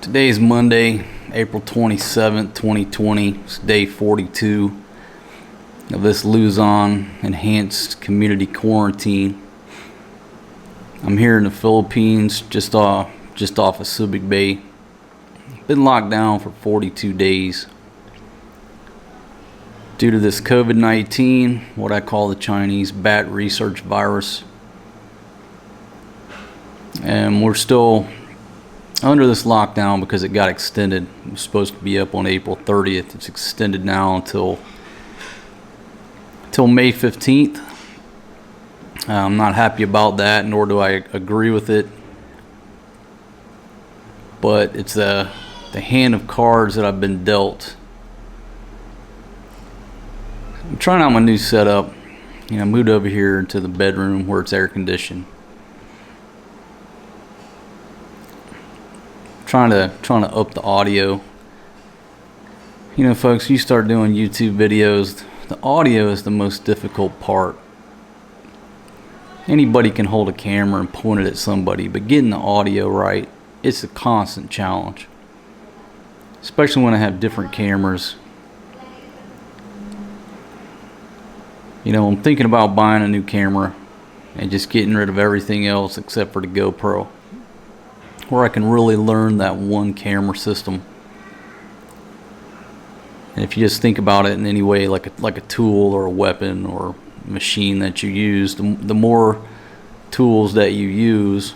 Today is Monday, April 27th, 2020. It's day 42 of this Luzon enhanced community quarantine. I'm here in the Philippines, just off of Subic Bay. Been locked down for 42 days due to this COVID-19, what I call the Chinese bat research virus. And we're still under this lockdown because it got extended. It was supposed to be up on April 30th. It's extended now until May 15th. I'm not happy about that, nor do I agree with it. But it's the hand of cards that I've been dealt. I'm trying out my new setup. I moved over here into the bedroom where it's air conditioned. Trying to up the audio. Folks, you start doing YouTube videos, the audio is the most difficult part. Anybody can hold a camera and point it at somebody, but getting the audio right, it's a constant challenge. Especially when I have different cameras. I'm thinking about buying a new camera and just getting rid of everything else except for the GoPro, where I can really learn that one camera system. And if you just think about it in any way like a tool or a weapon or machine that you use, the more tools that you use,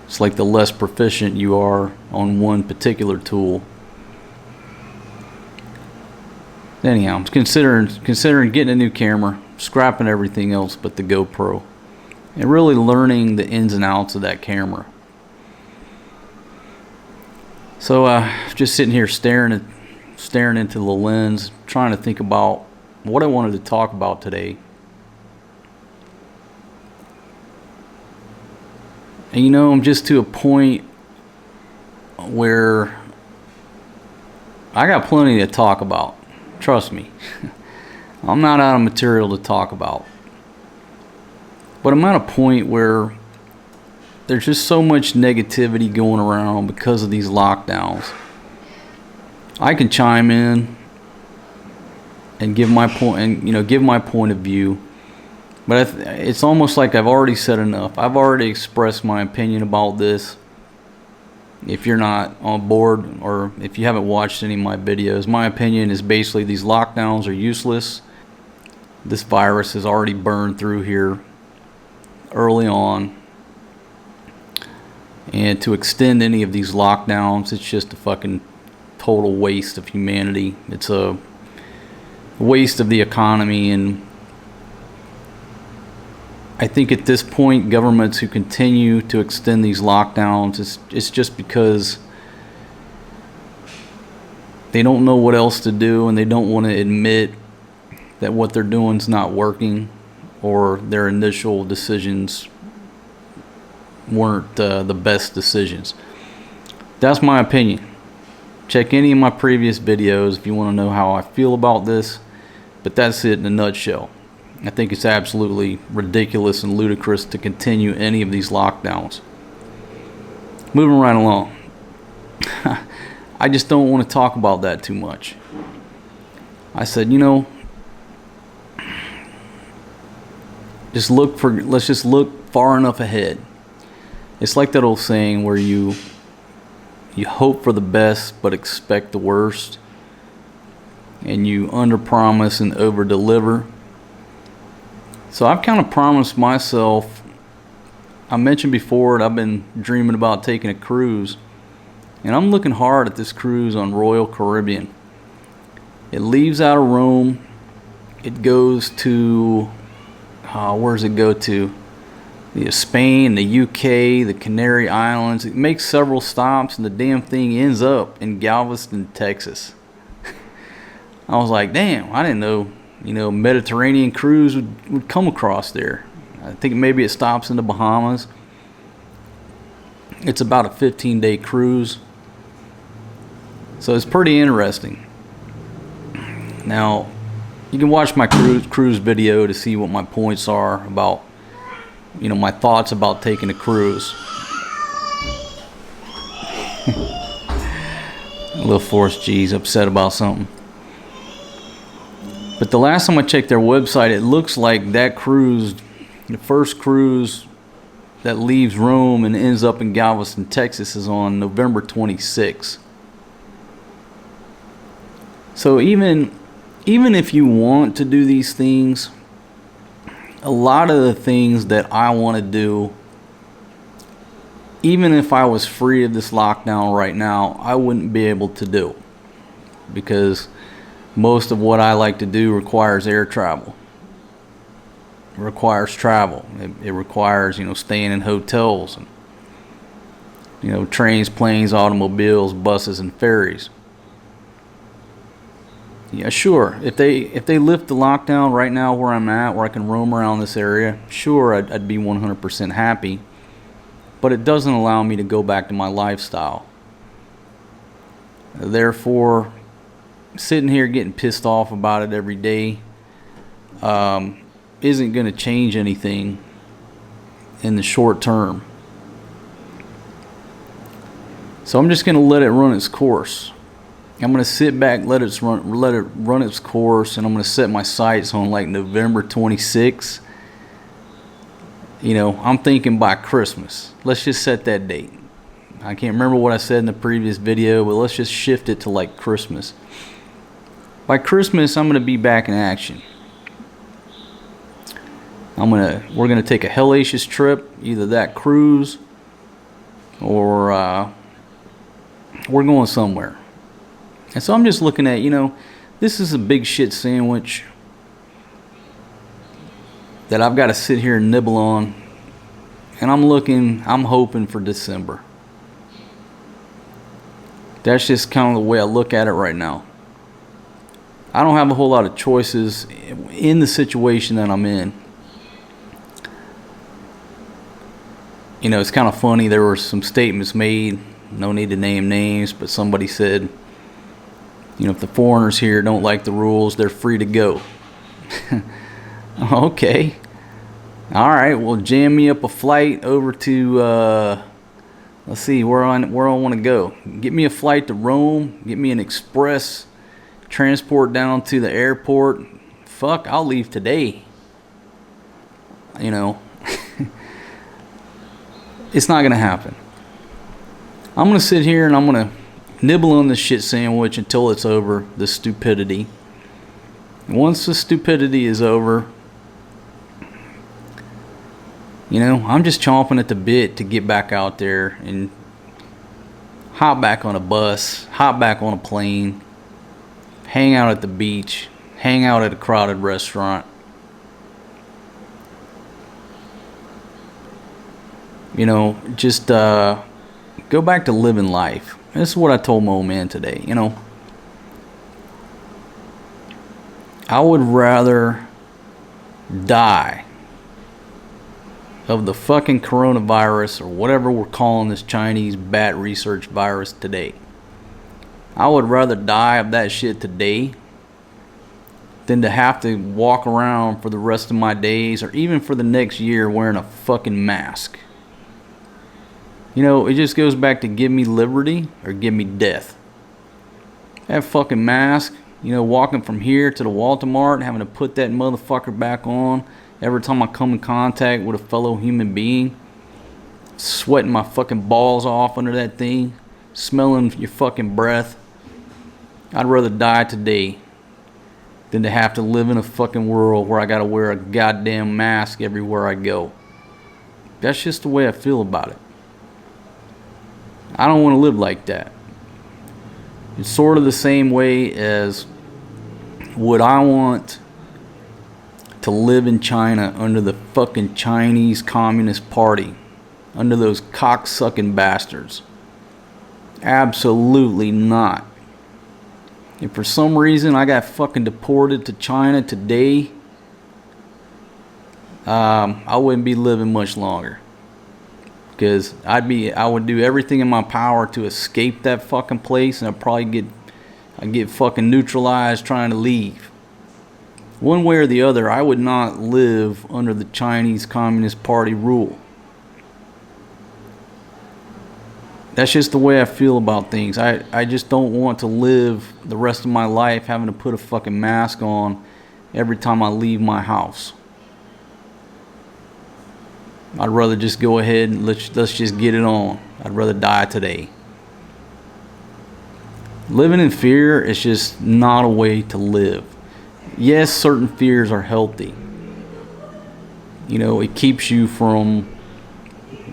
it's like the less proficient you are on one particular tool. Anyhow, I'm considering getting a new camera, scrapping everything else but the GoPro, and really learning the ins and outs of that camera. So just sitting here staring into the lens, trying to think about what I wanted to talk about today. And I'm just to a point where I got plenty to talk about. Trust me. I'm not out of material to talk about. But I'm at a point where there's just so much negativity going around because of these lockdowns. I can chime in and give my point, and give my point of view, but it's almost like I've already said enough. I've already expressed my opinion about this. If you're not on board, or if you haven't watched any of my videos, my opinion is basically these lockdowns are useless. This virus has already burned through here early on, and to extend any of these lockdowns, it's just a fucking total waste of humanity. It's a waste of the economy, and I think at this point, governments who continue to extend these lockdowns, it's just because they don't know what else to do, and they don't want to admit that what they're doing is not working, or their initial decisions weren't the best decisions. That's my opinion. Check any of my previous videos if you want to know how I feel about this, but that's it in a nutshell. I think it's absolutely ridiculous and ludicrous to continue any of these lockdowns. Moving right along. I just don't want to talk about that too much. I said, let's just look far enough ahead. It's like that old saying where you hope for the best but expect the worst, and you underpromise and overdeliver. So I've kind of promised myself, I mentioned before that I've been dreaming about taking a cruise, and I'm looking hard at this cruise on Royal Caribbean. It leaves out of Rome. It goes to, where does it go to? Spain, the UK, the Canary Islands. It makes several stops, and the damn thing ends up in Galveston, Texas. I was like, damn, I didn't know, Mediterranean cruise would come across there. I think maybe it stops in the Bahamas. It's about a 15-day cruise. So it's pretty interesting. Now, you can watch my cruise video to see what my points are about, my thoughts about taking a cruise. Little Force G's upset about something. But the last time I checked their website, it looks like that cruise, the first cruise that leaves Rome and ends up in Galveston, Texas, is on November 26th. So even if you want to do these things, a lot of the things that I want to do, even if I was free of this lockdown right now, I wouldn't be able to do, because most of what I like to do requires air travel. It requires travel. It requires, staying in hotels and, trains, planes, automobiles, buses, and ferries. Yeah, sure. If they lift the lockdown right now where I'm at, where I can roam around this area, sure, I'd be 100% happy. But it doesn't allow me to go back to my lifestyle. Therefore, sitting here getting pissed off about it every day isn't going to change anything in the short term. So I'm just going to let it run its course. I'm going to sit back, let it run its course, and I'm going to set my sights on like November 26th. I'm thinking by Christmas. Let's just set that date. I can't remember what I said in the previous video, but let's just shift it to like Christmas. By Christmas, I'm going to be back in action. We're going to take a hellacious trip, either that cruise or we're going somewhere. And so I'm just looking at, this is a big shit sandwich that I've got to sit here and nibble on. And I'm hoping for December. That's just kind of the way I look at it right now. I don't have a whole lot of choices in the situation that I'm in. It's kind of funny. There were some statements made, no need to name names, but somebody said, if the foreigners here don't like the rules, they're free to go. Okay. All right. Well, jam me up a flight over to, let's see, where I want to go. Get me a flight to Rome. Get me an express transport down to the airport. Fuck, I'll leave today. It's not going to happen. I'm going to sit here and I'm going to nibble on this shit sandwich until it's over, the stupidity. Once the stupidity is over, I'm just chomping at the bit to get back out there and hop back on a bus, hop back on a plane, hang out at the beach, hang out at a crowded restaurant. Just go back to living life. This is what I told my old man today. I would rather die of the fucking coronavirus or whatever we're calling this Chinese bat research virus today. I would rather die of that shit today than to have to walk around for the rest of my days or even for the next year wearing a fucking mask. It just goes back to give me liberty or give me death. That fucking mask, walking from here to the Walmart Mart, having to put that motherfucker back on every time I come in contact with a fellow human being, sweating my fucking balls off under that thing, smelling your fucking breath. I'd rather die today than to have to live in a fucking world where I gotta wear a goddamn mask everywhere I go. That's just the way I feel about it. I don't want to live like that. It's sort of the same way as would I want to live in China under the fucking Chinese Communist Party, under those cocksucking bastards. Absolutely not. If for some reason I got fucking deported to China today, I wouldn't be living much longer. Because I would do everything in my power to escape that fucking place, and I'd get fucking neutralized trying to leave. One way or the other, I would not live under the Chinese Communist Party rule. That's just the way I feel about things. I just don't want to live the rest of my life having to put a fucking mask on every time I leave my house. I'd rather just go ahead and let's just get it on. I'd rather die today. Living in fear is just not a way to live. Yes, certain fears are healthy. You know, it keeps you from,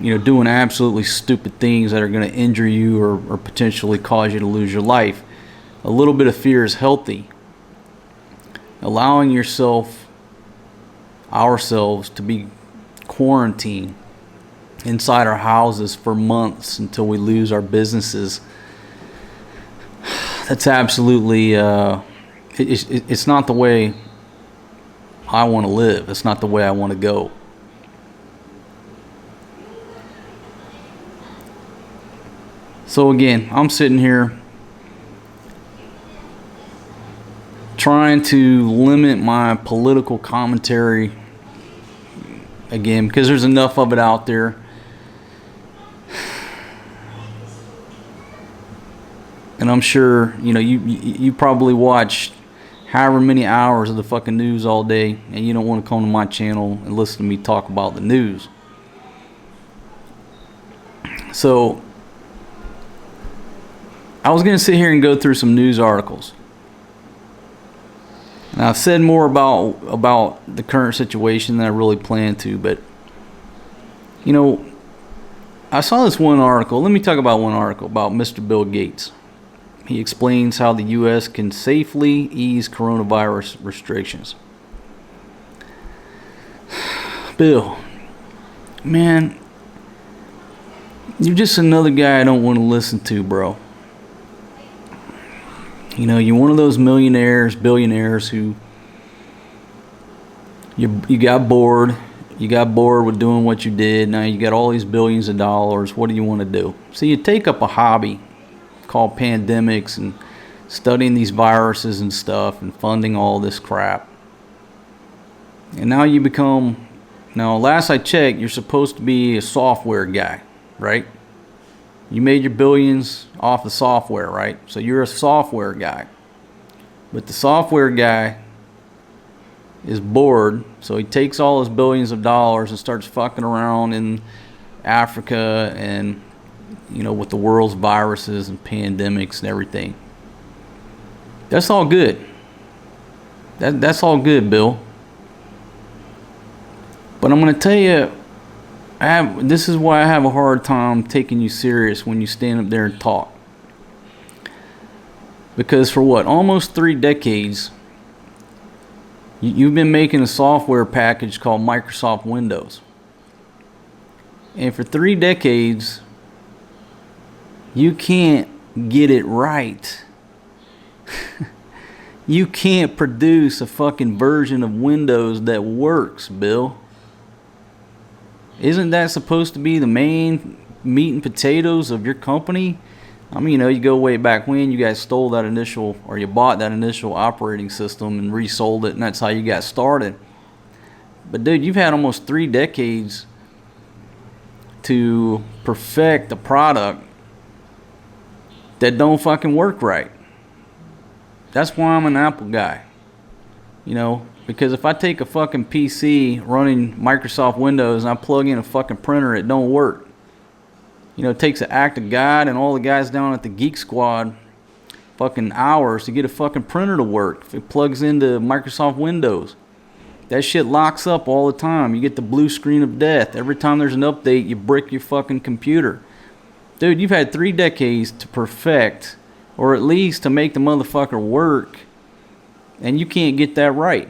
you know, doing absolutely stupid things that are going to injure you or potentially cause you to lose your life. A little bit of fear is healthy. Allowing ourselves to be quarantined inside our houses for months until we lose our businesses, that's absolutely it's not the way I want to live. It's not the way I want to go. So again, I'm sitting here trying to limit my political commentary again because there's enough of it out there. And I'm sure, you know, you probably watch however many hours of the fucking news all day, and you don't want to come to my channel and listen to me talk about the news. So I was going to sit here and go through some news articles. And I've said more about the current situation than I really plan to, but you know, I saw this one article. Let me talk about one article about Mr. Bill Gates. He explains how the U.S. can safely ease coronavirus restrictions. Bill, man, you're just another guy I don't want to listen to, bro. You know, you're one of those millionaires, billionaires who you got bored. You got bored with doing what you did. Now you got all these billions of dollars. What do you want to do? So you take up a hobby called pandemics and studying these viruses and stuff and funding all this crap. And now you become, now last I checked, you're supposed to be a software guy, right? You made your billions off the software, right? So you're a software guy. But the software guy is bored, so he takes all his billions of dollars and starts fucking around in Africa and, you know, with the world's viruses and pandemics and everything. That's all good. That's all good, Bill. But I'm going to tell you, this is why I have a hard time taking you serious when you stand up there and talk. Because for what, almost 3 decades, you've been making a software package called Microsoft Windows. And for 3 decades, you can't get it right. You can't produce a fucking version of Windows that works, Bill. Isn't that supposed to be the main meat and potatoes of your company? I mean, you know, you go way back when you guys stole that initial, or you bought that initial operating system and resold it, and that's how you got started. But dude, you've had almost 3 decades to perfect a product that don't fucking work right. That's why I'm an Apple guy. You know, because if I take a fucking PC running Microsoft Windows and I plug in a fucking printer, it don't work. You know, it takes an act of God and all the guys down at the Geek Squad fucking hours to get a fucking printer to work. If it plugs into Microsoft Windows, that shit locks up all the time. You get the blue screen of death. Every time there's an update, you brick your fucking computer. Dude, you've had 3 decades to perfect, or at least to make the motherfucker work, and you can't get that right.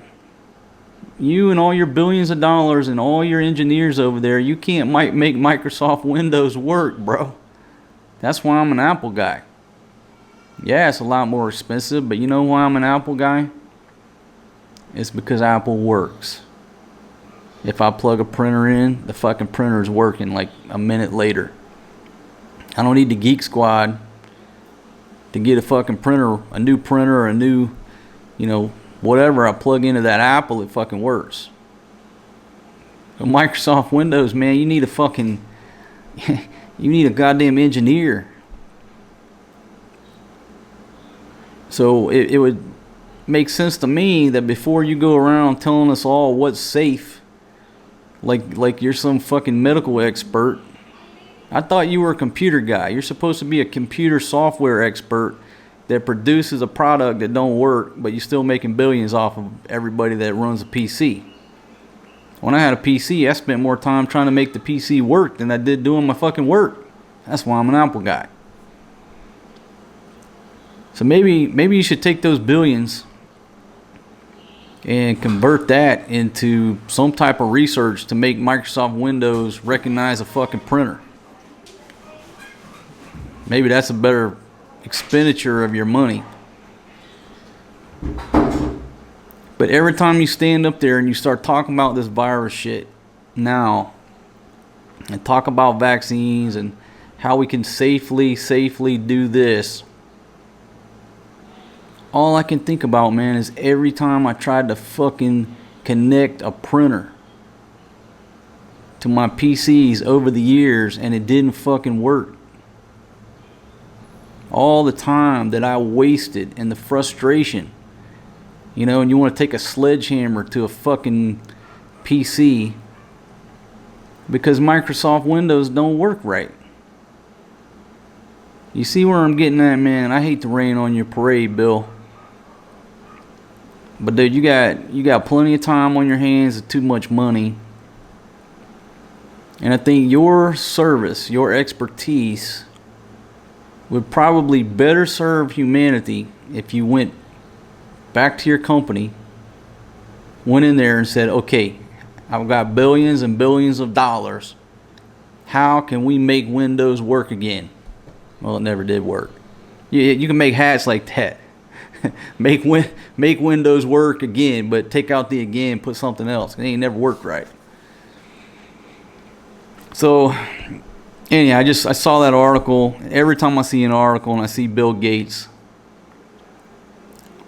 You and all your billions of dollars and all your engineers over there, you can't make Microsoft Windows work, bro. That's why I'm an Apple guy. Yeah, it's a lot more expensive, but you know why I'm an Apple guy? It's because Apple works. If I plug a printer in, the fucking printer's working like a minute later. I don't need the Geek Squad to get a fucking printer, a new printer, or a new, you know, whatever I plug into that Apple, it fucking works. But Microsoft Windows, man, you need a fucking, You need a goddamn engineer. So it would make sense to me that before you go around telling us all what's safe, like you're some fucking medical expert. I thought you were a computer guy. You're supposed to be a computer software expert that produces a product that don't work, but you're still making billions off of everybody that runs a PC. When I had a PC, I spent more time trying to make the PC work than I did doing my fucking work. That's why I'm an Apple guy. So maybe you should take those billions and convert that into some type of research to make Microsoft Windows recognize a fucking printer. Maybe that's a better expenditure of your money. But every time you stand up there and you start talking about this virus shit now, and talk about vaccines and how we can safely do this, all I can think about, man, is every time I tried to fucking connect a printer to my PCs over the years and it didn't fucking work. All the time that I wasted and the frustration, you know, and you want to take a sledgehammer to a fucking PC because Microsoft Windows don't work right. You see where I'm getting at, man? I hate to rain on your parade, Bill. But dude, you got plenty of time on your hands and too much money. And I think your service, your expertise would probably better serve humanity if you went back to your company, went in there and said, okay, I've got billions and billions of dollars. How can we make Windows work again? Well, it never did work. You can make hats like that. make Windows work again, but take out the again, put something else. It ain't never worked right. So, anyhow, I saw that article. Every time I see an article and I see Bill Gates,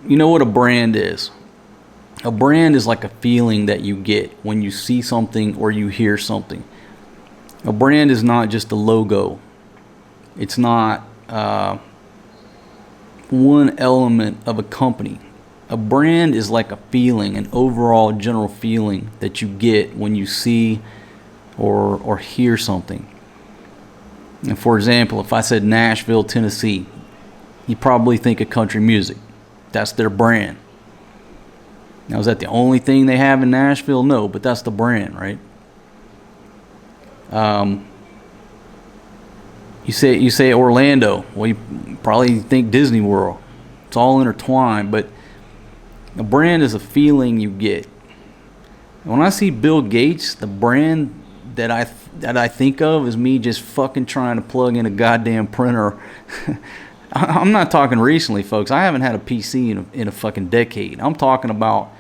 you know what a brand is? A brand is like a feeling that you get when you see something or you hear something. A brand is not just a logo. It's not one element of a company. A brand is like a feeling, an overall general feeling that you get when you see or hear something. And for example, if I said Nashville, Tennessee, you probably think of country music. That's their brand. Now, is that the only thing they have in Nashville? No, but that's the brand, right? You say Orlando. Well, you probably think Disney World. It's all intertwined, but a brand is a feeling you get. When I see Bill Gates, the brand that I think of is me just fucking trying to plug in a goddamn printer. I'm not talking recently, folks. I haven't had a PC in a fucking decade. I'm talking about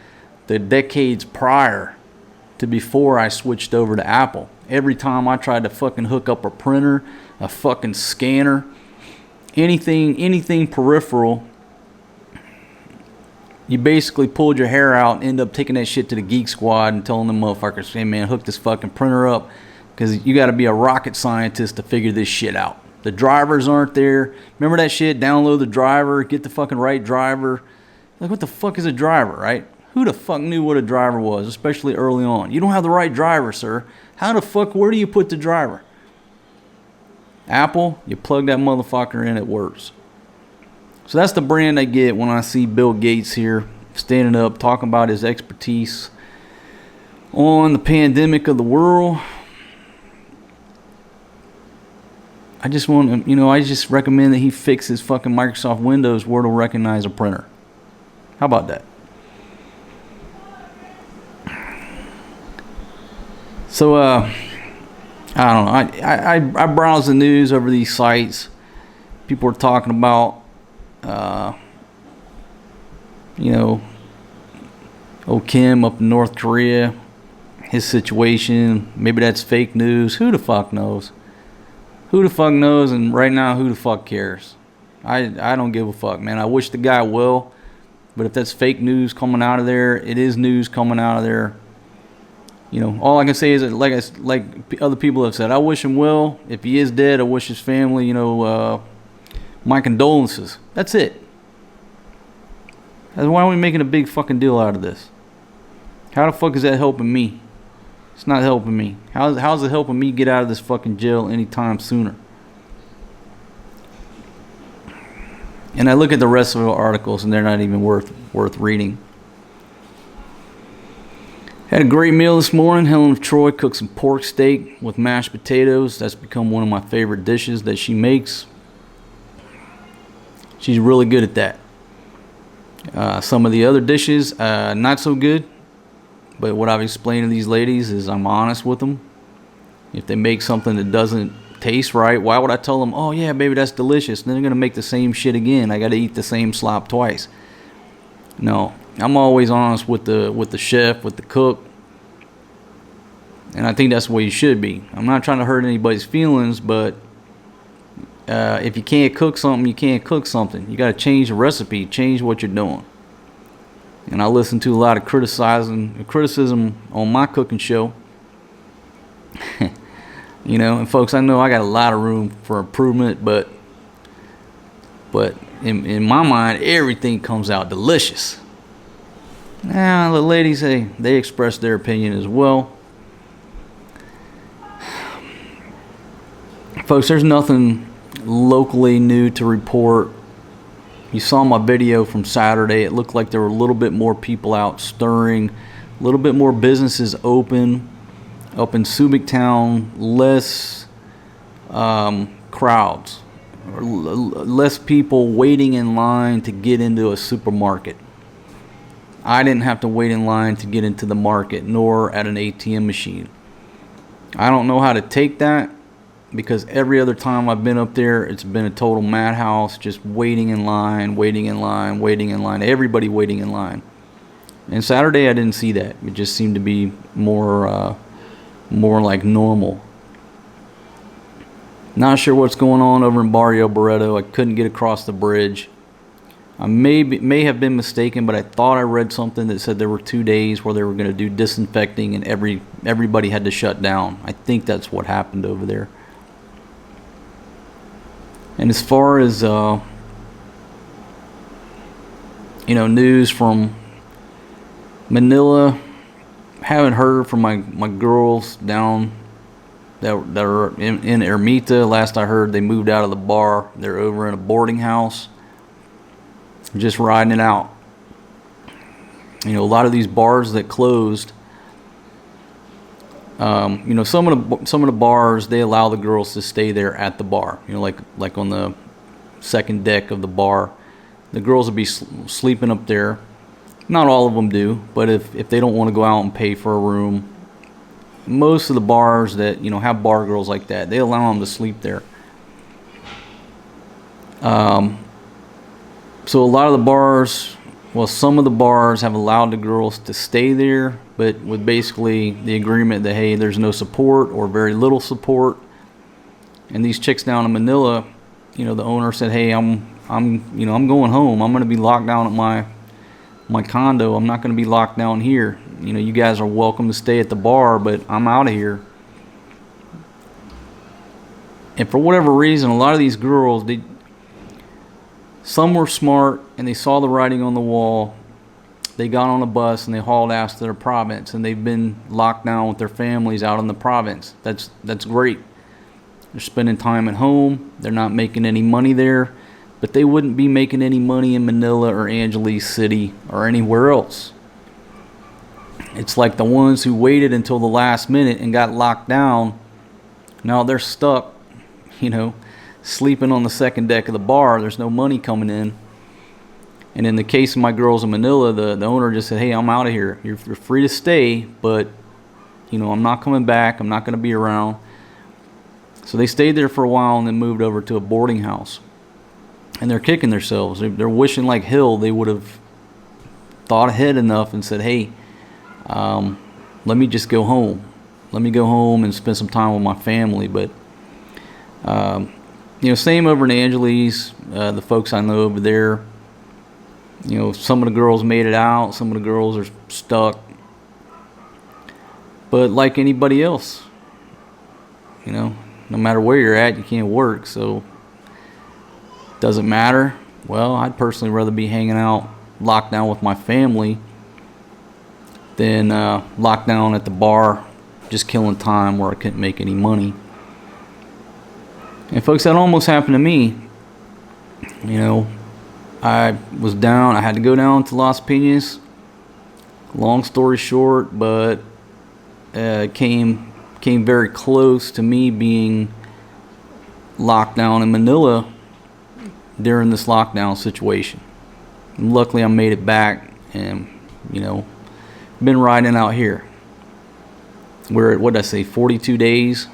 the decades prior to before I switched over to Apple. Every time I tried to fucking hook up a printer, a fucking scanner, anything peripheral, you basically pulled your hair out and end up taking that shit to the Geek Squad and telling them motherfuckers, hey man, hook this fucking printer up, because you got to be a rocket scientist to figure this shit out. The drivers aren't there. Remember that shit? Download the driver, get the fucking right driver. Like, what the fuck is a driver, right? Who the fuck knew what a driver was, especially early on? You don't have the right driver, sir. How the fuck, where do you put the driver? Apple, you plug that motherfucker in, it works. So that's the brand I get when I see Bill Gates here standing up talking about his expertise on the pandemic of the world. I just want to, I just recommend that he fix his fucking Microsoft Windows where it'll recognize a printer. How about that? So, I don't know. I browse the news over these sites. People are talking about, Kim up in North Korea, his situation. Maybe that's fake news. Who the fuck knows? Who the fuck knows? And right now, who the fuck cares? I don't give a fuck, man. I wish the guy well, but if that's fake news coming out of there, it is news coming out of there. All I can say is that, like other people have said, I wish him well. If he is dead, I wish his family, my condolences. That's it. Why are we making a big fucking deal out of this? How the fuck is that helping me? It's not helping me. How's it helping me get out of this fucking jail anytime sooner? And I look at the rest of the articles, and they're not even worth reading. Had a great meal this morning. Helen of Troy cooked some pork steak with mashed potatoes. That's become one of my favorite dishes that she makes. She's really good at that. Some of the other dishes, not so good. But what I've explained to these ladies is I'm honest with them. If they make something that doesn't taste right, why would I tell them, oh yeah, baby, that's delicious? And then they're going to make the same shit again. I got to eat the same slop twice. No, I'm always honest with the chef, with the cook. And I think that's the way you should be. I'm not trying to hurt anybody's feelings, but if you can't cook something, you can't cook something. You got to change the recipe, change what you're doing. And I listen to a lot of criticism on my cooking show. And folks, I know I got a lot of room for improvement, but in my mind, everything comes out delicious. Now, the ladies, they express their opinion as well. Folks, there's nothing locally new to report. You saw my video from Saturday. It looked like there were a little bit more people out stirring, a little bit more businesses open. Up in Subic Town, less crowds, or less people waiting in line to get into a supermarket. I didn't have to wait in line to get into the market, nor at an ATM machine. I don't know how to take that, because every other time I've been up there, it's been a total madhouse, just waiting in line, everybody waiting in line. And Saturday I didn't see that. It just seemed to be more like normal. Not sure what's going on over in Barrio Barreto. I couldn't get across the bridge. I may have been mistaken, but I thought I read something that said there were 2 days where they were going to do disinfecting and everybody had to shut down. I think that's what happened over there. And as far as news from Manila, haven't heard from my girls down that are in Ermita. Last I heard, they moved out of the bar. They're over in a boarding house, just riding it out. A lot of these bars that closed, some of the bars, they allow the girls to stay there at the bar. Like on the second deck of the bar, the girls would be sleeping up there. Not all of them do, but if they don't want to go out and pay for a room, most of the bars that have bar girls like that, they allow them to sleep there. So a lot of the bars, some of the bars have allowed the girls to stay there, but with basically the agreement that, hey, there's no support or very little support. And these chicks down in Manila, the owner said, hey, I'm going home. I'm going to be locked down at my condo. I'm not going to be locked down here. You guys are welcome to stay at the bar, but I'm out of here. And for whatever reason, a lot of these girls, some were smart and they saw the writing on the wall. They got on a bus and they hauled ass to their province, and they've been locked down with their families out in the province. That's great. They're spending time at home. They're not making any money there, but they wouldn't be making any money in Manila or Angeles City or anywhere else. It's like the ones who waited until the last minute and got locked down. Now they're stuck, sleeping on the second deck of the bar. There's no money coming in. And in the case of my girls in Manila, the owner just said, hey, I'm out of here. You're free to stay, but, I'm not coming back. I'm not going to be around. So they stayed there for a while and then moved over to a boarding house. And they're kicking themselves. They're wishing like hell they would have thought ahead enough and said, hey, let me just go home. Let me go home and spend some time with my family. But, same over in Angeles. The folks I know over there, some of the girls made it out. Some of the girls are stuck. But like anybody else, no matter where you're at, you can't work. So does it matter? Well, I'd personally rather be hanging out locked down with my family than locked down at the bar just killing time where I couldn't make any money. And folks, that almost happened to me. I was down. I had to go down to Las Piñas. Long story short, but came very close to me being locked down in Manila during this lockdown situation. And luckily, I made it back, and been riding out here. We're at, what did I say, 42 days.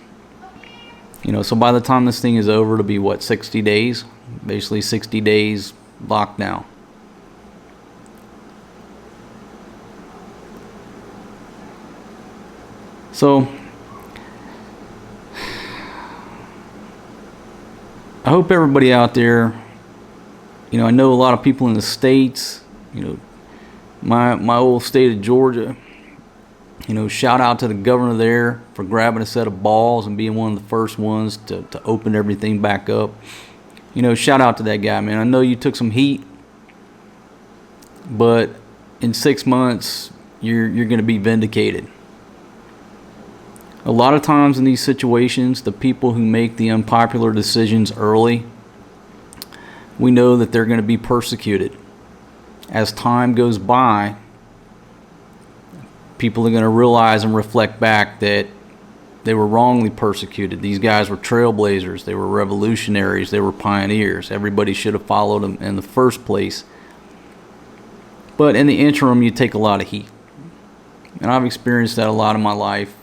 So by the time this thing is over, it'll be 60 days. Basically 60 days lockdown. So I hope everybody out there, I know a lot of people in the States, my old state of Georgia, shout out to the governor there for grabbing a set of balls and being one of the first ones to open everything back up. Shout out to that guy, man. I know you took some heat, but in 6 months, you're going to be vindicated. A lot of times in these situations, the people who make the unpopular decisions early, we know that they're going to be persecuted. As time goes by, people are going to realize and reflect back that they were wrongly persecuted. These guys were trailblazers. They were revolutionaries. They were pioneers. Everybody should have followed them in the first place. But in the interim, you take a lot of heat. And I've experienced that a lot in my life,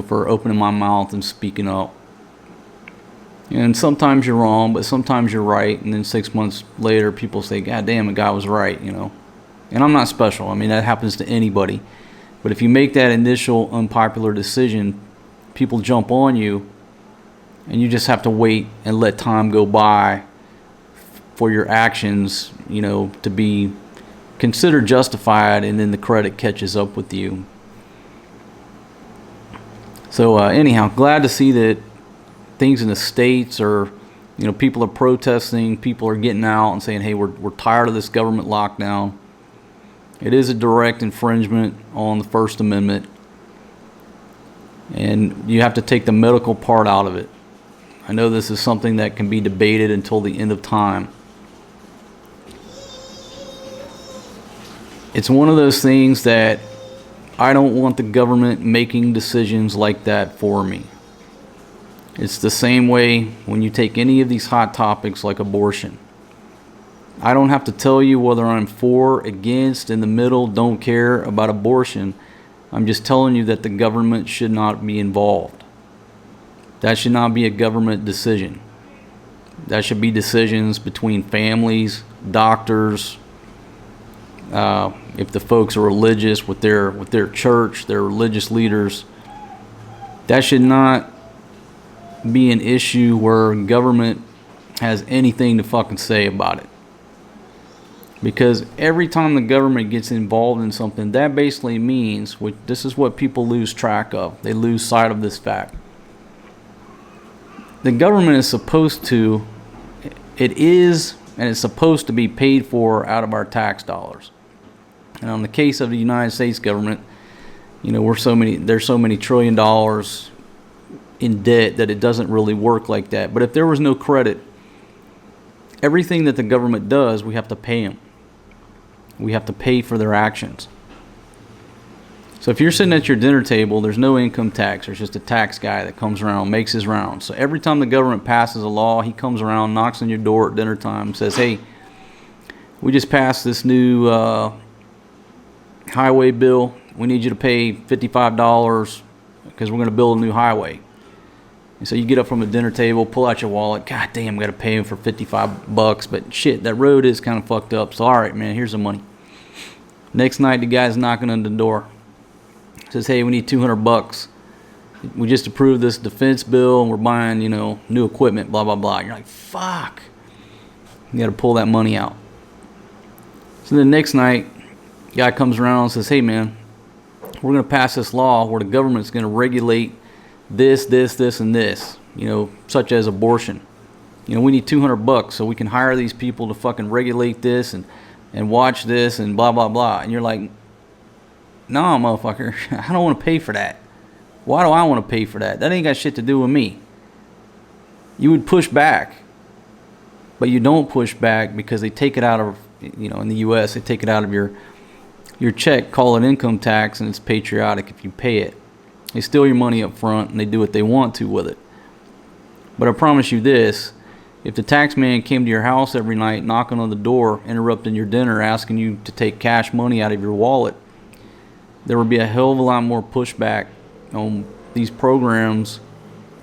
for opening my mouth and speaking up. And sometimes you're wrong, but sometimes you're right. And then 6 months later, people say, God damn, the guy was right, And I'm not special. I mean, that happens to anybody. But if you make that initial unpopular decision, people jump on you, and you just have to wait and let time go by for your actions, to be considered justified, and then the credit catches up with you. So anyhow, glad to see that things in the States are, people are protesting, people are getting out and saying, hey, we're tired of this government lockdown. It is a direct infringement on the First Amendment, and you have to take the medical part out of it. I know this is something that can be debated until the end of time. It's one of those things that I don't want the government making decisions like that for me. It's the same way when you take any of these hot topics like abortion. I don't have to tell you whether I'm for, against, in the middle, don't care about abortion. I'm just telling you that the government should not be involved. That should not be a government decision. That should be decisions between families, doctors, if the folks are religious with their church, their religious leaders. That should not be an issue where government has anything to fucking say about it. Because every time the government gets involved in something, that basically means, this is what people lose track of. They lose sight of this fact. The government is supposed to, and it's supposed to be paid for out of our tax dollars. And on the case of the United States government, there's so many $1 trillion in debt that it doesn't really work like that. But if there was no credit, everything that the government does, we have to pay them. We have to pay for their actions. So if you're sitting at your dinner table, there's no income tax. There's just a tax guy that comes around, makes his rounds. So every time the government passes a law, he comes around, knocks on your door at dinner time, says, hey, we just passed this new highway bill. We need you to pay $55 because we're going to build a new highway. And so you get up from the dinner table, pull out your wallet. God damn, got to pay him for $55. But shit, that road is kind of fucked up. So all right, man, here's the money. Next night, the guy's knocking on the door. Says, hey, we need $200. We just approved this defense bill, and we're buying, new equipment, blah, blah, blah. You're like, fuck. You got to pull that money out. So the next night, guy comes around and says, hey, man, we're going to pass this law where the government's going to regulate this, and this, such as abortion. We need $200 so we can hire these people to fucking regulate this and watch this and blah, blah, blah. And you're like, no, motherfucker, I don't want to pay for that. Why do I want to pay for that? That ain't got shit to do with me. You would push back, but you don't push back because they take it out of, in the U.S., they take it out of your check, call it income tax, and it's patriotic if you pay it. They steal your money up front, and they do what they want to with it. But I promise you this, if the tax man came to your house every night, knocking on the door, interrupting your dinner, asking you to take cash money out of your wallet, there would be a hell of a lot more pushback on these programs,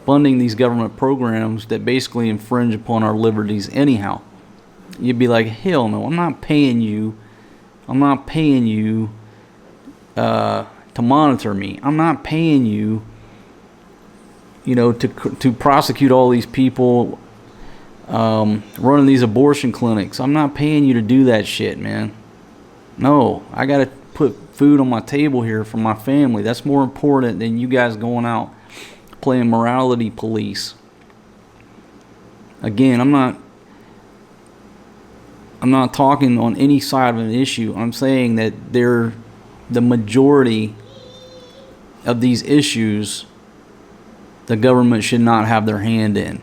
funding these government programs that basically infringe upon our liberties anyhow. You'd be like, hell no, I'm not paying you to monitor me. I'm not paying you, to prosecute all these people running these abortion clinics. I'm not paying you to do that shit, man. No, I got to put food on my table here for my family. That's more important than you guys going out playing morality police. Again, I'm not talking on any side of an issue. I'm saying that the majority of these issues the government should not have their hand in.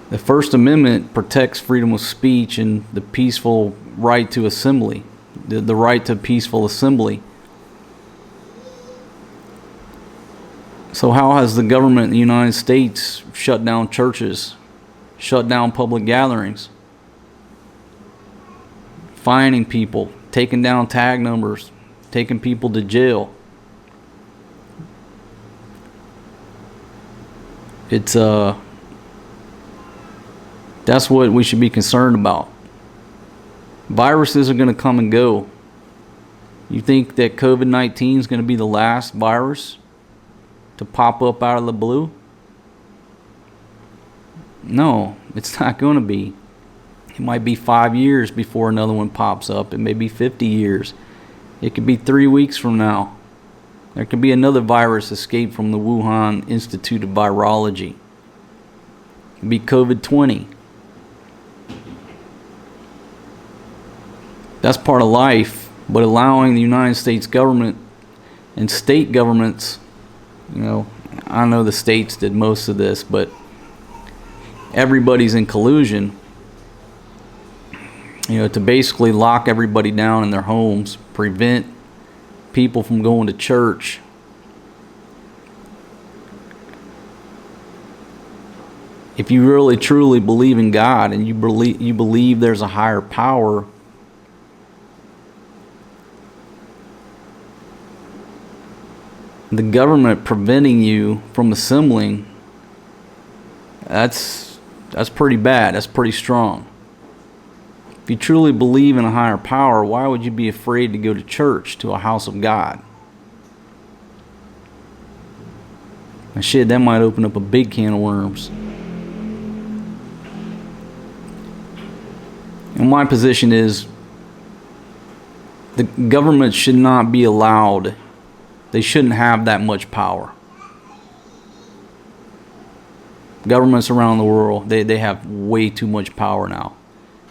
The First Amendment protects freedom of speech and the peaceful right to assembly, the right to peaceful assembly. So how has the government in the United States shut down churches, shut down public gatherings, fining people, taking down tag numbers, taking people to jail? That's what we should be concerned about. Viruses are going to come and go. You think that COVID-19 is going to be the last virus to pop up out of the blue? No, it's not going to be. It might be 5 years before another one pops up. It may be 50 years. It could be 3 weeks from now. There could be another virus escape from the Wuhan Institute of Virology. It could be COVID-20. That's part of life, but allowing the United States government and state governments, I know the states did most of this, but everybody's in collusion, to basically lock everybody down in their homes, prevent people from going to church. If you really truly believe in God and you believe there's a higher power, the government preventing you from assembling, that's pretty bad. That's pretty strong. If you truly believe in a higher power, why would you be afraid to go to church, to a house of God? And shit, that might open up a big can of worms. And my position is the government should not be allowed. They shouldn't have that much power. Governments around the world, they have way too much power now.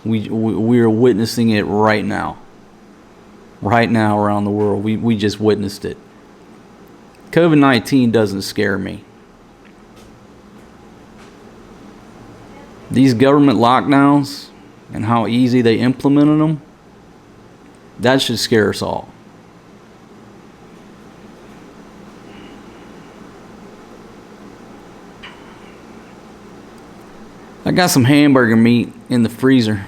We are witnessing it right now. Right now around the world. We just witnessed it. COVID-19 doesn't scare me. These government lockdowns and how easy they implemented them, that should scare us all. I got some hamburger meat in the freezer.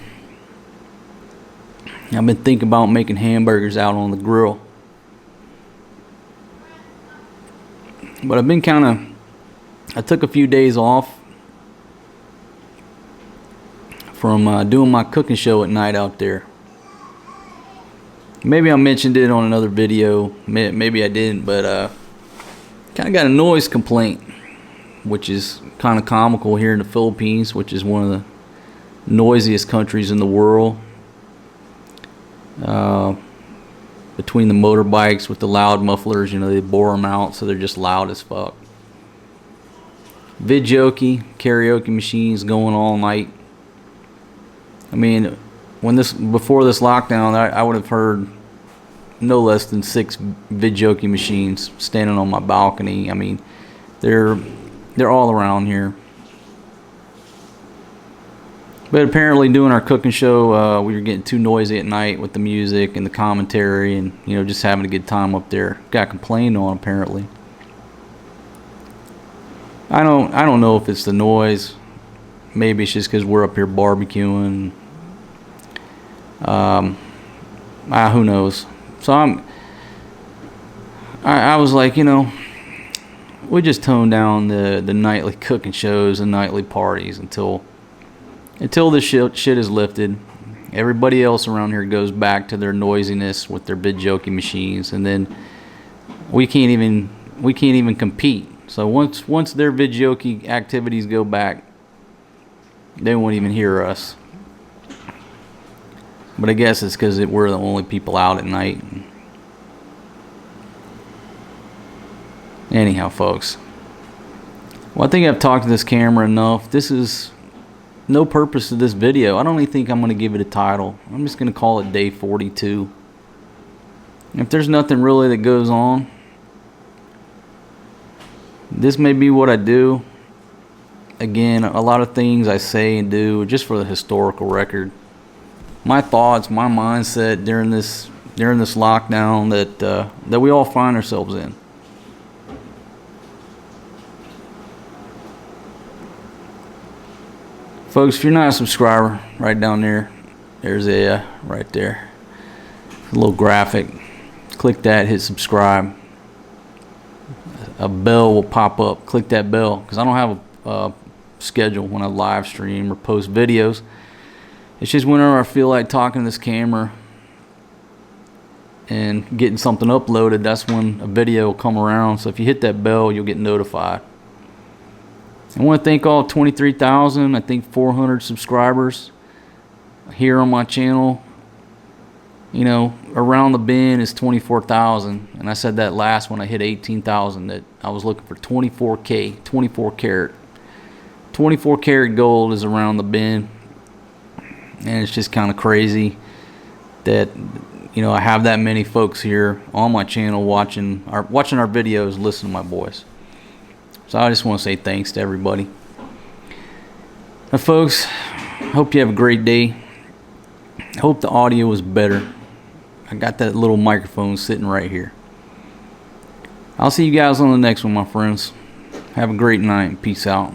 I've been thinking about making hamburgers out on the grill. But I've been I took a few days off from doing my cooking show at night out there. Maybe I mentioned it on another video. Maybe I didn't, but kind of got a noise complaint, which is kind of comical here in the Philippines, which is one of the noisiest countries in the world. between the motorbikes with the loud mufflers. You know, they bore them out so they're just loud as fuck. Vidjoki, karaoke machines going all night. I mean, before this lockdown, I would have heard no less than 6 Vidjoki machines standing on my balcony. I mean, they're all around here. But apparently doing our cooking show, we were getting too noisy at night with the music and the commentary and, you know, just having a good time up there. Got complained on apparently. I don't know if it's the noise. Maybe it's just because we're up here barbecuing. Who knows? So I was like, you know, we just tone down the nightly cooking shows and nightly parties until this shit is lifted. Everybody else around here goes back to their noisiness with their Vidjoki machines, and then we can't even compete. So once their Vidjoki activities go back, they won't even hear us. But I guess it's because we're the only people out at night. Anyhow, folks. Well, I think I've talked to this camera enough. This is no purpose to this video. I don't even think I'm going to give it a title. I'm just going to call it day 42. If there's nothing really that goes on, this may be what I do. Again, a lot of things I say and do just for the historical record. My thoughts, my mindset during this lockdown that we all find ourselves in. Folks, if you're not a subscriber, right down there, there's a right there, a little graphic. Click that, hit subscribe. A bell will pop up. Click that bell, because I don't have a schedule when I live stream or post videos. It's just whenever I feel like talking to this camera and getting something uploaded, that's when a video will come around. So if you hit that bell, you'll get notified. I want to thank all 23,000, I think 400 subscribers here on my channel. You know, around the bend is 24,000, and I said that last when I hit 18,000 that I was looking for 24K, 24 karat. 24 karat gold is around the bend, and it's just kind of crazy that, you know, I have that many folks here on my channel watching our videos, listening to my voice. So I just want to say thanks to everybody. Now, folks, hope you have a great day. Hope the audio is better. I got that little microphone sitting right here. I'll see you guys on the next one, my friends. Have a great night. Peace out.